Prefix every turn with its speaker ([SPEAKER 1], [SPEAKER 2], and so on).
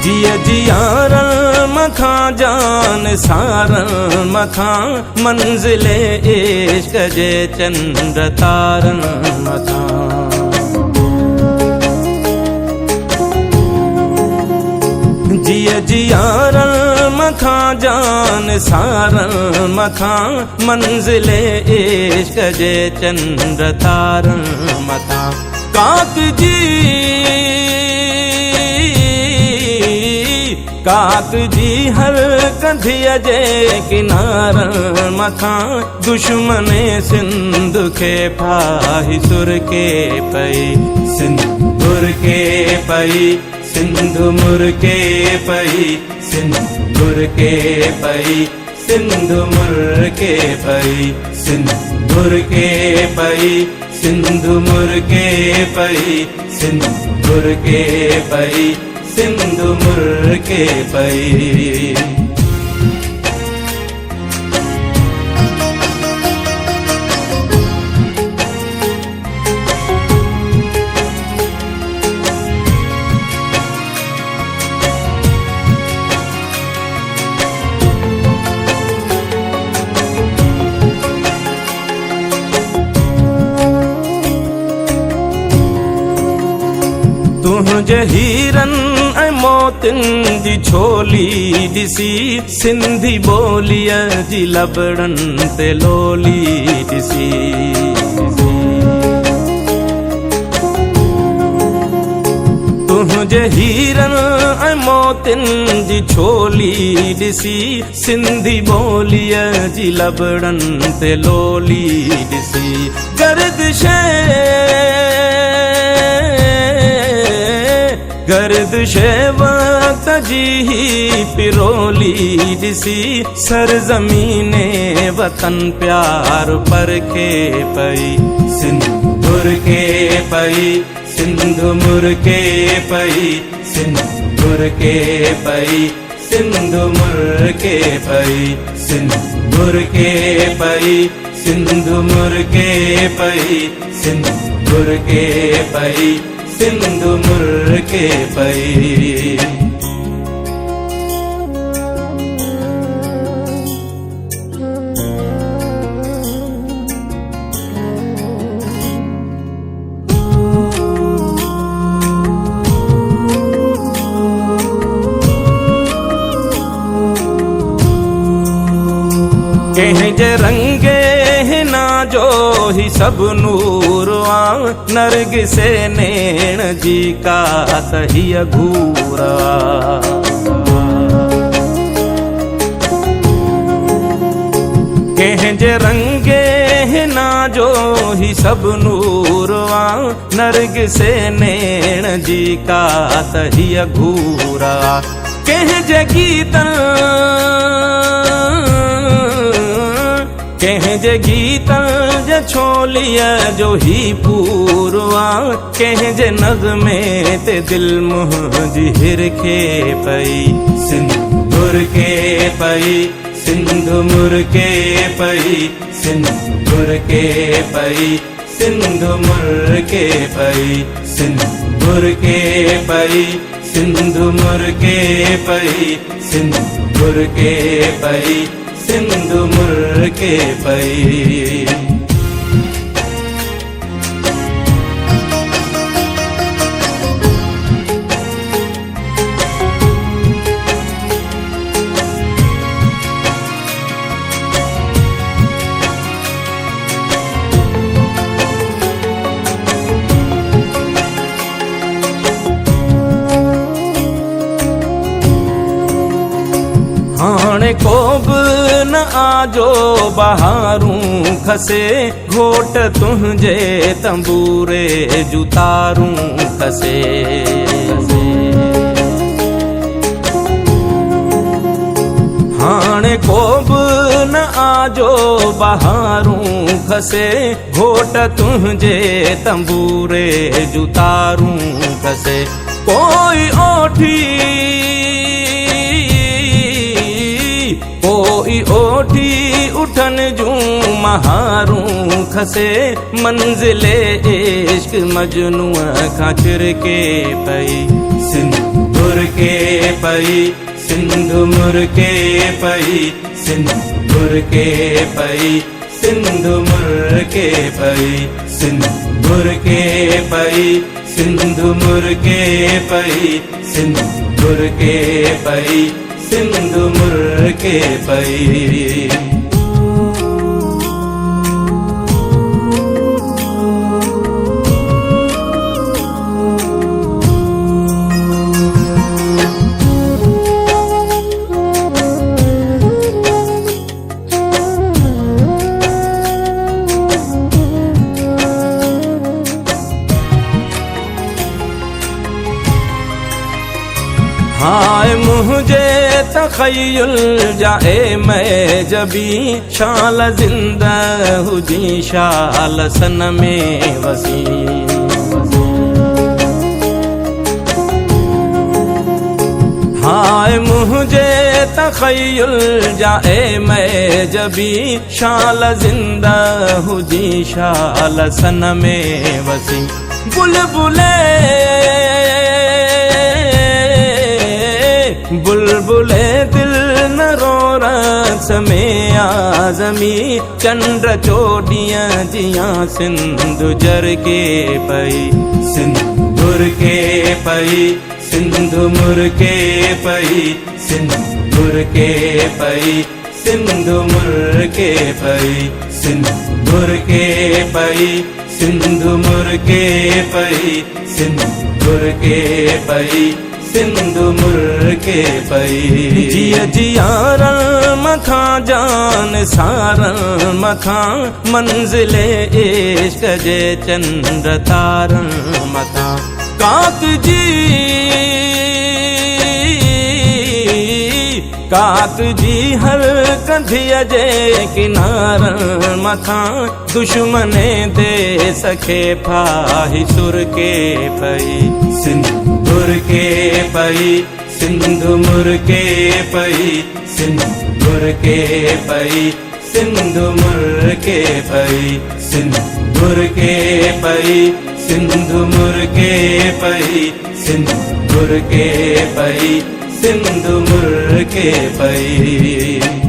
[SPEAKER 1] जिय जियारल मखा जान सारल मखा मंजिले इश्क जे चंद्र तारल मखा। जिय जियारल मखा जान सारल मखा मंजिले इश्क जे चंद्र तारल मखा। काक जी हर कंधिया जे किनार मखा दुश्मने सिंध के फाही सुर के पई सिंधुर के पई सिंधु मुर के पई सिंधुर के पई सिंधु मुर के पई सिंधुर के पई सिंधु मुर के पई सिंधुर के पई सिंधु मुर के पई। तुझे हीरन ऐं मोतिन जी छोली दिसी सिंधी बोलिया जी लबड़न ते लोली दिसी। तुझे हीरन ऐं मोतिन जी छोली दिसी सिंधी बोलिया जी लबड़न ते लोली दिसी। गर्दिश वक्त जी पिरोली दिसी सरजमीने वतन प्यार पर के पई सिंधुर के पई सिंधु मुर के पई सिंधुर के पई सिंधु मुर के पई सिंधुर के पई सिंधु मुर के पई सिंधुर के पई सिंधु मुर के पई। कहीं जे रंगे हिना जो ही सब नूर आ नरगिसे नैण जी का सही घूरा। कहीं जे रंगे हिना जो ही सब नूर आ नरगिसे नैण जी का सही घूरा। कहीं जे गीतन कहीं जे गीतन जे छोलिया जो ही पूरवा कहीं जे नज़्मे ते दिल मुंहिंजी हिरखे पई सिंधुर के पई सिंधु मुर के पई सिंधुर के पई सिंधु मुर के पई सिंधुर के पई सिंधु मुर के पई सिंधुर के पई सिंधु मुर के पई। हाणे को न आजो बहारूं खसे घोट तुझे तंबूरे जुतारूं खसे। हाणे को न आजो बहारूं खसे घोट तुझे तंबूरे जुतारूं खसे। कोई ओठी उठन जूं महारूं खसे मंजिले इश्क मजनूअ खां चिरके पई सिंदूर के पई सिंधु मुरके पई सिंदूर के पई सिंधु मुरके पई सिंदूर के पई सिंधु मुरके पई सिंदूर के पई सिंधु मुरके पई। हाय मुझे तखय्युल जाए मैं जबी शाल जिंदा हुजी शाल सन में वसी हाय मुझे तखय्युल जाए मैं जबी शाल जिंदा हुजी शाल सन में वसी बुलबुले बुलबुले दिल न रो रस में आजमी चंद्र चोटियां जियां सिंधु जर के पई सिंदूर के पई सिंधु मुर के पई सिंदूर के पई सिंधु मुर के पई सिंदूर के पई सिंधु मुर के पई सिंदूर के पई सिंधु मुरके पई जिया जियारन मथा जान सारन मथा मंजिले इश्क जे चंद्र तारन मथा काक जी हर कंधिया जे किनारन मथा दुश्मने दे सखे फाही सुर के पई सिंदूर के पई सिंधु मुरके पई सिंदूर के पई सिंधु मुरके पई सिंदूर के पई सिंधु मुरके पई सिंदूर के पई सिंधु मुरके पई।